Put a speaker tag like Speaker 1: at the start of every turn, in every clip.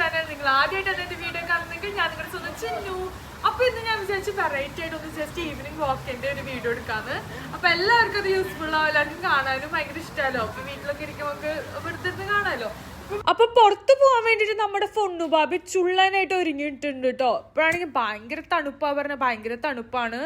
Speaker 1: Channel. നിങ്ങൾ ആദ്യമായിട്ട് എന്റെ വീഡിയോ കാണുന്നെങ്കിൽ ഞാൻ നിങ്ങളുടെ സ്വന്തം ചിന്നു. അപ്പൊ ഇന്ന് ഞാൻ വിചാരിച്ചു വെറൈറ്റി ആയിട്ട് ഒന്ന് ജസ്റ്റ് ഈവനിങ് വാക്കിന്റെ ഒരു വീഡിയോ എടുക്കാന്ന്. അപ്പൊ എല്ലാവർക്കും അത് യൂസ്ഫുൾ ആവും, എല്ലാവർക്കും കാണാനും ഭയങ്കര ഇഷ്ടമല്ലോ. അപ്പൊ വീട്ടിലൊക്കെ ഇരിക്കുമ്പോൾ നമുക്ക് വെറുതെ കാണാമല്ലോ. അപ്പൊ പുറത്ത് പോകാൻ വേണ്ടിട്ട് നമ്മുടെ ഫൊണ്ണു ബാബി ചുള്ളനായിട്ട് ഒരുങ്ങിയിട്ടുണ്ട് കേട്ടോ. ഇപ്പോഴാണെങ്കിൽ ഭയങ്കര തണുപ്പാ, പറഞ്ഞ ഭയങ്കര തണുപ്പാണ്.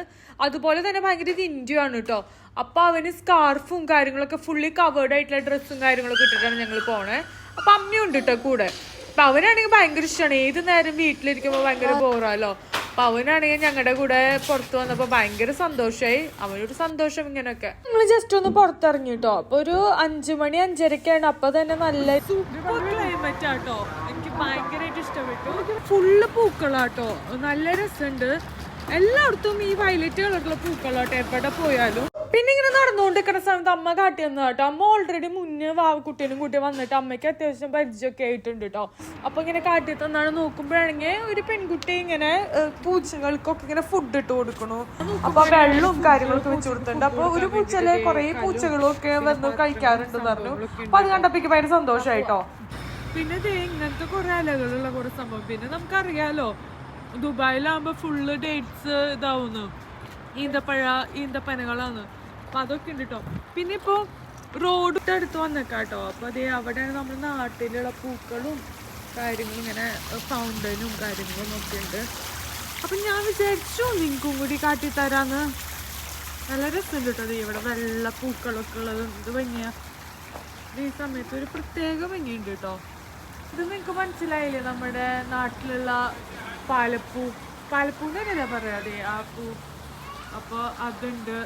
Speaker 1: അതുപോലെ തന്നെ ഭയങ്കര തിന്റുമാണ് കേട്ടോ. അപ്പൊ അവന് സ്കാർഫും കാര്യങ്ങളൊക്കെ ഫുള്ളി കവേർഡ് ആയിട്ടുള്ള ഡ്രസ്സും കാര്യങ്ങളൊക്കെ ഇട്ടിട്ടാണ് ഞങ്ങൾ പോണേ. അപ്പൊ അമ്മയുണ്ട് കേട്ടോ കൂടെ. അപ്പൊ അവനാണെങ്കിൽ ഭയങ്കര ഇഷ്ടമാണ്. ഏത് നേരം വീട്ടിലിരിക്കുമ്പോ ഭയങ്കര ബോറാലോ. അപ്പൊ അവനാണെങ്കിൽ ഞങ്ങളുടെ കൂടെ പുറത്ത് വന്നപ്പോ ഭയങ്കര സന്തോഷമായി. അവനൊരു സന്തോഷം ഇങ്ങനെയൊക്കെ. ഞങ്ങള് ജസ്റ്റ് ഒന്ന് പുറത്തിറങ്ങി കേട്ടോ. അപ്പൊ ഒരു 5 മണി 5:30 അപ്പൊ തന്നെ നല്ല സൂപ്പർ ക്ലൈമറ്റ് ആട്ടോ. എനിക്ക് ഭയങ്കരമായിട്ട് ഇഷ്ടപ്പെട്ടു. ഫുള്ള് പൂക്കളാട്ടോ, നല്ല രസമുണ്ട്. എല്ലായിടത്തും ഈ വയലറ്റ് കളറുള്ള പൂക്കളാട്ടോ എവിടെ പോയാലും. പിന്നെ ഇങ്ങനെ നടന്നുകൊണ്ടിരിക്കുന്ന സമയത്ത് അമ്മ കാട്ടി തന്നു കേട്ടോ. അമ്മ ഓൾറെഡി മുന്നേ വാവക്കുട്ടീനും കൂട്ടി വന്നിട്ട് അമ്മയ്ക്ക് അത്യാവശ്യം പരിചയമൊക്കെ ആയിട്ടുണ്ട് കേട്ടോ. അപ്പൊ ഇങ്ങനെ കാട്ടി തന്നാണ്. നോക്കുമ്പോഴാണെങ്കിൽ ഒരു പെൺകുട്ടി ഇങ്ങനെ പൂച്ചകൾക്കൊക്കെ ഇങ്ങനെ ഫുഡ് ഇട്ട് കൊടുക്കണു. അപ്പൊ വെള്ളവും കാര്യങ്ങളൊക്കെ വെച്ച് കൊടുത്തിട്ടുണ്ട്. അപ്പൊ ഒരു പൂച്ചയിലെ കുറെ പൂച്ചകളും ഒക്കെ വന്ന് കഴിക്കാറുണ്ടെന്ന് പറഞ്ഞു. അപ്പൊ അത് കണ്ടപ്പോ എനിക്ക് ഭയങ്കര സന്തോഷമായിട്ടോ. പിന്നെ ഇങ്ങനത്തെ കുറെ ഇലകളുള്ള കുറെ സംഭവം. പിന്നെ നമുക്കറിയാലോ ദുബായിലാകുമ്പോ ഫുള്ള് ഡേറ്റ്സ് ഇതാവുന്നു, ഈന്തപ്പനകളാണ്. അപ്പൊ അതൊക്കെ ഉണ്ട് കേട്ടോ. പിന്നെ ഇപ്പൊ റോഡ് അടുത്ത് വന്നേക്കാട്ടോ. അപ്പൊ അതേ അവിടെയാണ് നമ്മുടെ നാട്ടിലുള്ള പൂക്കളും കാര്യങ്ങളും ഇങ്ങനെ ഫൗണ്ടനും കാര്യങ്ങളും ഒക്കെ ഉണ്ട്. അപ്പൊ ഞാൻ വിചാരിച്ചു നിങ്ങൾക്കും കൂടി കാട്ടിത്തരാന്ന്. നല്ല രസമുണ്ട് കേട്ടോ. ഇവിടെ വെള്ള പൂക്കളൊക്കെ ഉള്ളത് ഇത് ഭംഗിയാ. ഈ സമയത്ത് ഒരു പ്രത്യേക ഭംഗിയുണ്ട് കേട്ടോ. ഇത് നിങ്ങക്ക് മനസ്സിലായില്ലേ, നമ്മുടെ നാട്ടിലുള്ള പാലപ്പൂന്നല്ല പറയാതെ ആ പൂ. അപ്പോൾ അതുണ്ട്.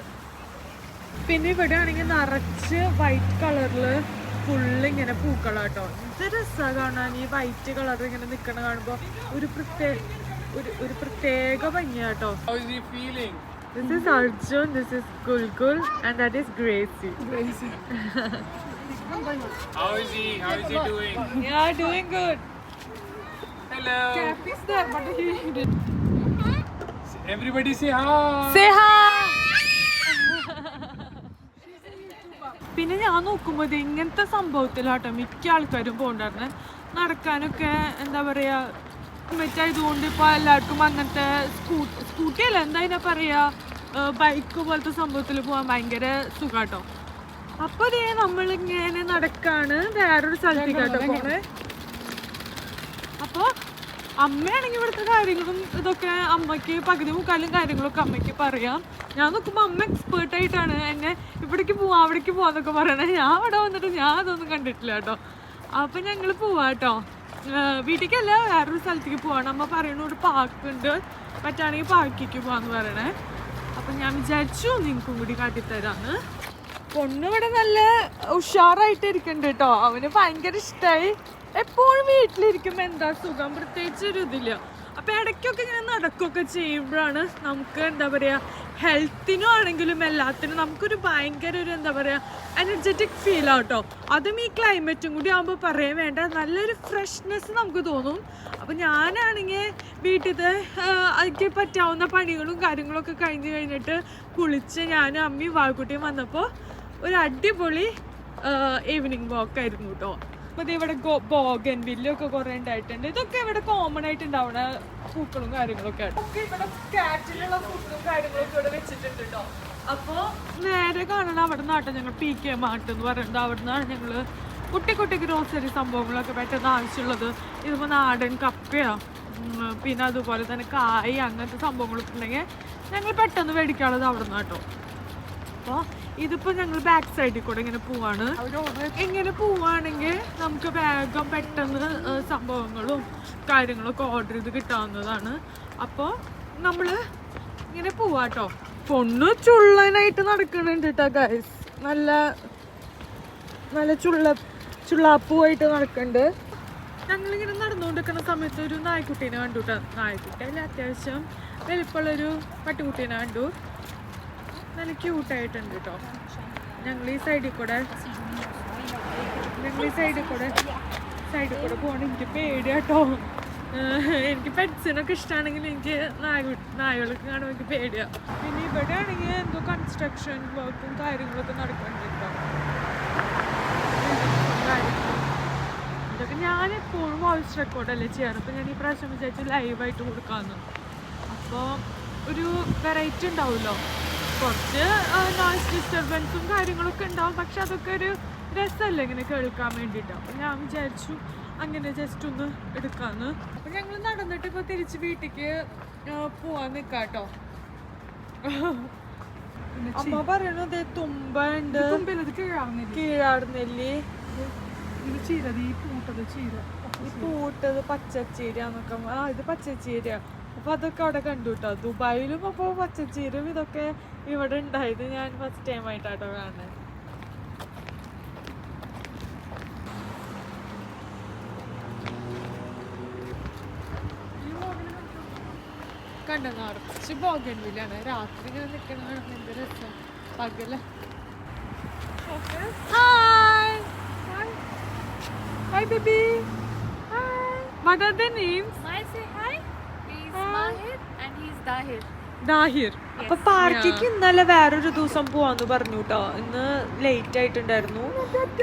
Speaker 1: പിന്നെ ഇവിടെ ആണെങ്കിൽ നിറച്ച് വൈറ്റ് കളറില് ഫുള്ള് ഇങ്ങനെ പൂക്കളാട്ടോ. ഇത് രസമാണ് കാണാൻ. ഈ വൈറ്റ് കളർ ഇങ്ങനെ നിൽക്കണ കാണുമ്പോ ഒരു പ്രത്യേക ഭംഗിയാട്ടോ. This is Arjun, this is Gulgul, and that is Gracie.
Speaker 2: How is he doing?
Speaker 1: Yeah, doing good.
Speaker 2: Hello.
Speaker 1: Cap is there, but he didn't.
Speaker 2: Everybody say hi.
Speaker 1: Say hi. പിന്നെ ഞാൻ നോക്കുമ്പോ ഇങ്ങനത്തെ സംഭവത്തിലാട്ടോ മിക്ക ആൾക്കാരും പോണ്ടായിരുന്നെ. നടക്കാനൊക്കെ എന്താ പറയാ മെറ്റായതുകൊണ്ട് ഇപ്പൊ എല്ലാവർക്കും അങ്ങനത്തെ സ്കൂട്ടി അല്ല എന്താ ഇതിനെ പറയാ, ബൈക്ക് പോലത്തെ സംഭവത്തിൽ പോകാൻ ഭയങ്കര സുഖാട്ടോ. അപ്പൊ നമ്മളിങ്ങനെ നടക്കാണ് വേറൊരു സ്ഥലത്തേക്കാട്ടോ പോണേ. അപ്പൊ അമ്മയാണെങ്കിൽ ഇവിടുത്തെ കാര്യങ്ങളും ഇതൊക്കെ അമ്മയ്ക്ക് പകുതി മുക്കാലും കാര്യങ്ങളൊക്കെ അമ്മയ്ക്ക് പറയാം. ഞാൻ നോക്കുമ്പോൾ അമ്മ എക്സ്പേർട്ട് ആയിട്ടാണ് എന്നെ ഇവിടേക്ക് പോവാം അവിടേക്ക് പോവാന്നൊക്കെ പറയണേ. ഞാൻ അവിടെ വന്നിട്ട് ഞാൻ അതൊന്നും കണ്ടിട്ടില്ല കേട്ടോ. അപ്പൊ ഞങ്ങൾ പോവാട്ടോ. വീട്ടിലേക്കല്ല വേറൊരു സ്ഥലത്തേക്ക് പോവാണ്. അമ്മ പറയണോട് പാർക്ക് ഉണ്ട്, പറ്റാണെങ്കിൽ പാർക്കിലേക്ക് പോവാന്ന് പറയണേ. അപ്പൊ ഞാൻ വിചാരിച്ചു നിങ്ങൾക്കും കൂടി കാട്ടിത്തരാന്ന്. പൊണ്ണ് ഇവിടെ നല്ല ഉഷാറായിട്ട് ഇരിക്കുന്നുണ്ട് കേട്ടോ. അവന് ഭയങ്കര ഇഷ്ടമായി. എപ്പോഴും വീട്ടിലിരിക്കുമ്പോൾ എന്താ സുഖം, പ്രത്യേകിച്ച് ഒരു ഇതില്ല. അപ്പം ഇടയ്ക്കൊക്കെ ഇങ്ങനെ നടക്കുകയൊക്കെ ചെയ്യുമ്പോഴാണ് നമുക്ക് എന്താ പറയുക ഹെൽത്തിനും ആണെങ്കിലും എല്ലാത്തിനും നമുക്കൊരു ഭയങ്കര ഒരു എന്താ പറയുക എനർജറ്റിക് ഫീൽ ആട്ടോ. അതും ഈ ക്ലൈമറ്റും കൂടി ആകുമ്പോൾ പറയാൻ വേണ്ട നല്ലൊരു ഫ്രഷ്നെസ് നമുക്ക് തോന്നും. അപ്പം ഞാനാണെങ്കിൽ വീട്ടിലത്തെ എനിക്ക് പറ്റാവുന്ന പണികളും കാര്യങ്ങളൊക്കെ കഴിഞ്ഞിട്ട് കുളിച്ച് ഞാനും അമ്മയും വാഴക്കുട്ടിയും വന്നപ്പോൾ ഒരു അടിപൊളി ഈവനിങ് വാക്കായിരുന്നു കേട്ടോ. അപ്പോൾ ഇത് ഇവിടെ ബോഗൻവില്ലൊക്കെ കുറേ ഉണ്ടായിട്ടുണ്ട്. ഇതൊക്കെ ഇവിടെ കോമൺ ആയിട്ട് ഉണ്ടാവുന്ന പൂക്കളും കാര്യങ്ങളൊക്കെ ആയിട്ട് ഒക്കെ ഇവിടെ കാറ്റിലുള്ള ഫുഡും കാര്യങ്ങളൊക്കെ ഇവിടെ വെച്ചിട്ടുണ്ട് കേട്ടോ. അപ്പോൾ നേരെ കാണണം അവിടെ നിന്നാട്ടോ ഞങ്ങൾ PK മാർട്ട് എന്ന് പറയുന്നത്. അവിടെ നിന്നാണ് ഞങ്ങൾ കുട്ടി ഗ്രോസറി സംഭവങ്ങളൊക്കെ പെട്ടെന്ന് ആവശ്യമുള്ളത്. ഇതിപ്പോൾ നാടൻ കപ്പയോ പിന്നെ അതുപോലെ തന്നെ കായ് അങ്ങനത്തെ സംഭവങ്ങളൊക്കെ ഉണ്ടെങ്കിൽ ഞങ്ങൾ പെട്ടെന്ന് മേടിക്കാനുള്ളത് അവിടെ നിന്നാട്ടോ. അപ്പോൾ ഇതിപ്പോൾ ഞങ്ങൾ ബാക്ക് സൈഡിൽ കൂടെ ഇങ്ങനെ പോവാണ്. ഇങ്ങനെ പോവാണെങ്കിൽ നമുക്ക് വേഗം പെട്ടെന്ന് സംഭവങ്ങളും കാര്യങ്ങളൊക്കെ ഓർഡർ ചെയ്ത് കിട്ടാവുന്നതാണ്. അപ്പോൾ നമ്മൾ ഇങ്ങനെ പോവാട്ടോ. പൊണ്ണ് ചുള്ളനായിട്ട് നടക്കുന്നുണ്ട് കേട്ടോ ഗൈസ്. നല്ല ചുള്ളാപ്പൂവായിട്ട് നടക്കുന്നുണ്ട്. ഞങ്ങളിങ്ങനെ നടന്നുകൊണ്ടിരിക്കുന്ന സമയത്ത് ഒരു നായ്ക്കുട്ടീനെ കണ്ടു കേട്ടോ. നായ്ക്കുട്ടിയല്ല, അത്യാവശ്യം വലിപ്പമുള്ളൊരു പട്ടുകുട്ടീനെ കണ്ടു. നല്ല ക്യൂട്ടായിട്ടുണ്ട് കേട്ടോ. ഞങ്ങൾ ഈ സൈഡിൽ കൂടെ പോകണം. എനിക്ക് പേടിയാട്ടോ. എനിക്ക് പെറ്റ്സിനൊക്കെ ഇഷ്ടമാണെങ്കിൽ എനിക്ക് നായകളൊക്കെ കാണുമ്പോൾ എനിക്ക് പേടിയാണ്. പിന്നെ ഇവിടെ ആണെങ്കിൽ എന്തോ കൺസ്ട്രക്ഷൻ വർക്കും കാര്യങ്ങളൊക്കെ നടക്കുന്നുണ്ട് കേട്ടോ. ഞാൻ എപ്പോഴും വോയിസ് റെക്കോർഡല്ലേ ചെയ്യാറ്. അപ്പോൾ ഞാൻ ഈ പ്രാവശ്യം വിചാരിച്ചു ലൈവായിട്ട് കൊടുക്കാമെന്ന്. അപ്പോൾ ഒരു വെറൈറ്റി ഉണ്ടാവുമല്ലോ, കുറച്ച് നോയ്സ് ഡിസ്റ്റർബൻസും കാര്യങ്ങളൊക്കെ ഉണ്ടാവും, പക്ഷെ അതൊക്കെ ഒരു രസമല്ലേ ഇങ്ങനെ കേൾക്കാൻ വേണ്ടിയിട്ട്. അപ്പോൾ ഞാൻ വിചാരിച്ചു അങ്ങനെ ജസ്റ്റ് ഒന്ന് എടുക്കാമെന്ന്. അപ്പോൾ ഞങ്ങൾ നടന്നിട്ട് ഇപ്പോൾ തിരിച്ച് വീട്ടിലേക്ക് പോവാൻ നിൽക്കാം കേട്ടോ. അമ്മ പറയണത് തുമ്പുണ്ട്, കീഴാടുന്നെല്ലി, ഈ പൂട്ടത് പച്ചച്ചീരന്നൊക്കെ. ഇത് പച്ചച്ചീര. അപ്പൊ അതൊക്കെ അവിടെ കണ്ടു കേട്ടോ. ദുബായിലും അപ്പൊ പച്ചച്ചീരും ഇതൊക്കെ ഇവിടെ ഉണ്ടായത് ഞാൻ ഫസ്റ്റ് ടൈം ആയിട്ടാട്ടോ കാണുന്നത്. കണ്ട നിറച്ച് ബോഗൺവില്ലാണ്. രാത്രി ഇങ്ങനെ നിൽക്കണതാണ് എന്ത് രസം. പകല hi hi baby. What are their names?
Speaker 3: I say hi. He's Mahir and he's Dahir.
Speaker 1: Dahir. അപ്പൊ പാർക്കിക്ക് ഇന്നലെ വേറൊരു ദിവസം പോവാന്ന് പറഞ്ഞു കേട്ടോ. ഇന്ന് ലേറ്റ് ആയിട്ടുണ്ടായിരുന്നു.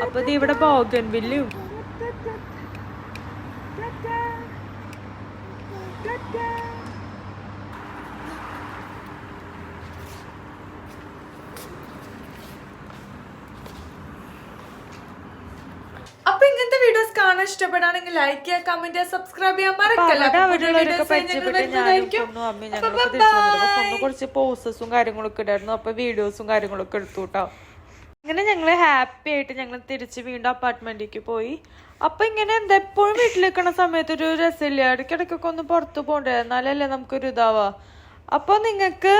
Speaker 1: അപ്പൊ ഇത് ഇവിടെ ബോഗൺവില്ലും അപ്പൊ ഇങ്ങനത്തെ വീഡിയോസ് കാണാൻ ഇഷ്ടപ്പെടാണെങ്കിൽ ലൈക്ക് ചെയ്യുക, കമന്റ് ചെയ്യുക, സബ്സ്ക്രൈബ് ചെയ്യാൻ മറക്കല്ല. കുറച്ച് പോസ്റ്റേഴ്സും കാര്യങ്ങളൊക്കെ ഉണ്ടായിരുന്നു. അപ്പൊ വീഡിയോസും കാര്യങ്ങളൊക്കെ എടുത്തു കേട്ടോ. അങ്ങനെ ഞങ്ങള് ഹാപ്പി ആയിട്ട് ഞങ്ങൾ തിരിച്ച് വീണ്ടും അപ്പാർട്ട്മെന്റിലേക്ക് പോയി. അപ്പൊ ഇങ്ങനെ എന്താ എപ്പോഴും വീട്ടിൽ നിൽക്കുന്ന സമയത്ത് ഒരു രസമില്ല. ഇടയ്ക്കിടയ്ക്കൊക്കെ ഒന്ന് പുറത്ത് പോകണ്ടേ, എന്നാലല്ലേ നമുക്കൊരു ഇതാവാ. അപ്പൊ നിങ്ങക്ക്